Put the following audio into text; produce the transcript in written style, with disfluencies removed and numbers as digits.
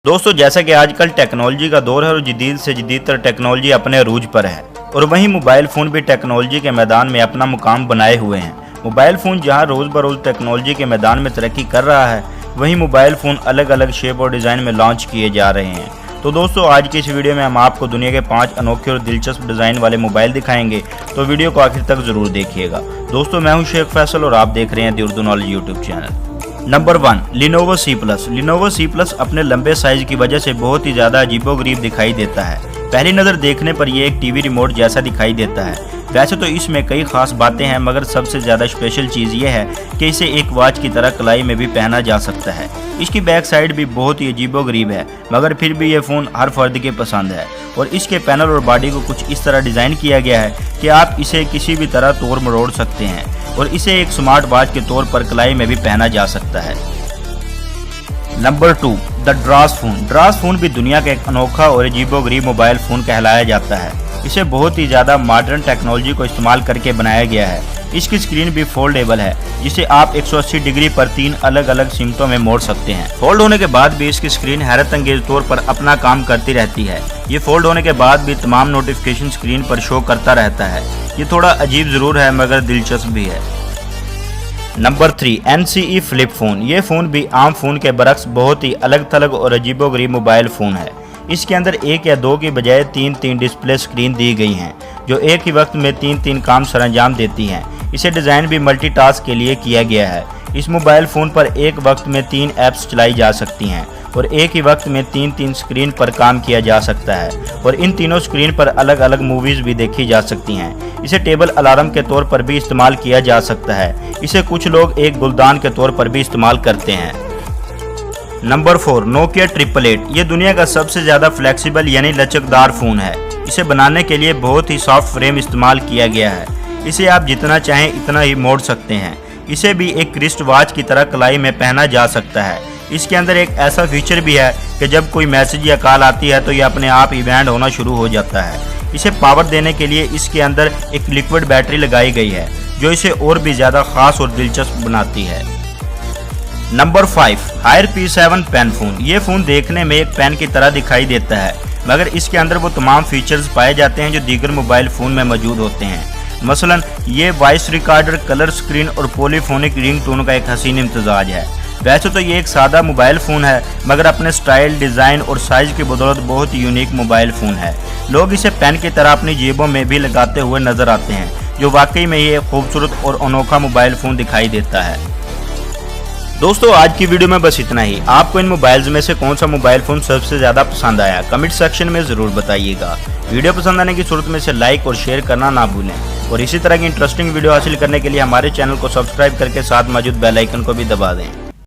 दोस्तों जैसा कि आजकल टेक्नोलॉजी का दौर है और जदीद से जदीद तर टेक्नोलॉजी अपने अरूज पर है और वहीं मोबाइल फ़ोन भी टेक्नोलॉजी के मैदान में अपना मुकाम बनाए हुए हैं। मोबाइल फ़ोन जहां रोज़ बरोज़ टेक्नोलॉजी के मैदान में तरक्की कर रहा है, वहीं मोबाइल फ़ोन अलग अलग शेप और डिज़ाइन में लॉन्च किए जा रहे हैं। तो दोस्तों आज की इस वीडियो में हम आपको दुनिया के 5 अनोखे और दिलचस्प डिज़ाइन वाले मोबाइल दिखाएंगे, तो वीडियो को आखिर तक ज़रूर देखिएगा। दोस्तों मैं हूं शेख फैसल और आप देख रहे हैं the Urdu knowledge YouTube channel. Number 1 Lenovo C Plus। Lenovo C Plus अपने लंबे साइज की वजह से बहुत ही ज़्यादा अजीबोगरीब दिखाई देता है। पहली नज़र देखने पर यह एक टीवी रिमोट जैसा दिखाई देता है। वैसे तो इसमें कई खास बातें हैं, मगर सबसे ज़्यादा स्पेशल चीज़ यह है कि इसे एक वॉच की तरह कलाई में भी पहना जा सकता है। इसकी बैक साइड भी बहुत ही अजीबोगरीब है, मगर फिर भी यह फ़ोन हर फर्द के पसंद है और इसके पैनल और बॉडी को कुछ इस तरह डिज़ाइन किया गया है कि आप इसे किसी भी तरह तोड़ मरोड़ सकते हैं और इसे एक स्मार्ट वॉच के तौर पर कलाई में भी पहना जा सकता है। Number 2 the draws phone. Draws phone भी दुनिया का एक अनोखा और अजीबोगरीब मोबाइल फ़ोन कहलाया जाता है। इसे बहुत ही ज़्यादा मॉडर्न टेक्नोलॉजी को इस्तेमाल करके बनाया गया है। इसकी स्क्रीन भी फोल्डेबल है, जिसे आप 180 डिग्री पर 3 अलग अलग सिमतों में मोड़ सकते हैं। फोल्ड होने के बाद भी इसकी स्क्रीन हैरत अंगेज तौर पर अपना काम करती रहती है। ये फोल्ड होने के बाद भी तमाम नोटिफिकेशन स्क्रीन पर शो करता रहता है। ये थोड़ा अजीब ज़रूर है, मगर दिलचस्प भी है। Number 3 NCE flip phone. ये फ़ोन भी आम फ़ोन के बरक्स बहुत ही अलग थलग और अजीबोगरीब मोबाइल फ़ोन है। इसके अंदर 1 या 2 की बजाय 3 डिस्प्ले स्क्रीन दी गई हैं, जो एक ही वक्त में 3 काम सरंजाम देती हैं। इसे डिज़ाइन भी मल्टीटास्क के लिए किया गया है। इस मोबाइल फ़ोन पर एक वक्त में 3 ऐप्स चलाई जा सकती हैं और एक ही वक्त में 3 स्क्रीन पर काम किया जा सकता है और इन तीनों स्क्रीन पर अलग अलग मूवीज़ भी देखी जा सकती हैं। इसे टेबल अलार्म के तौर पर भी इस्तेमाल किया जा सकता है। इसे कुछ लोग एक गुलदान के तौर पर भी इस्तेमाल करते हैं। Number 4 Nokia 888। ये दुनिया का सबसे ज़्यादा फ्लेक्सिबल यानी लचकदार फ़ोन है। इसे बनाने के लिए बहुत ही सॉफ्ट फ्रेम इस्तेमाल किया गया है। इसे आप जितना चाहें इतना ही मोड़ सकते हैं। इसे भी एक रिस्ट वॉच की तरह कलाई में पहना जा सकता है। इसके अंदर एक ऐसा फीचर भी है कि जब कोई मैसेज या कॉल आती है तो ये अपने आप ही बैंड होना शुरू हो जाता है। इसे पावर देने के लिए इसके अंदर एक लिक्विड बैटरी लगाई गई है, जो इसे और भी ज़्यादा खास और दिलचस्प बनाती है। Number 5 Haier P7 pen phone. ये फ़ोन देखने में एक पेन की तरह दिखाई देता है, मगर इसके अंदर वो तमाम फीचर्स पाए जाते हैं जो दीगर मोबाइल फ़ोन में मौजूद होते हैं। मसलन ये वॉइस रिकॉर्डर, कलर स्क्रीन और पॉलीफोनिक रिंग टोन का एक हसीन इम्तजाज है। वैसे तो ये एक सादा मोबाइल फ़ोन है, मगर अपने स्टाइल, डिज़ाइन और साइज़ की बदौलत बहुत ही यूनिक मोबाइल फ़ोन है। लोग इसे पेन की तरह अपनी जेबों में भी लगाते हुए नज़र आते हैं, जो वाकई में ये खूबसूरत और अनोखा मोबाइल फ़ोन दिखाई देता है। दोस्तों आज की वीडियो में बस इतना ही। आपको इन मोबाइल्स में से कौन सा मोबाइल फ़ोन सबसे ज़्यादा पसंद आया, कमेंट सेक्शन में ज़रूर बताइएगा। वीडियो पसंद आने की सूरत में से लाइक और शेयर करना ना भूलें और इसी तरह की इंटरेस्टिंग वीडियो हासिल करने के लिए हमारे चैनल को सब्सक्राइब करके साथ मौजूद बेल आइकन को भी दबा दें।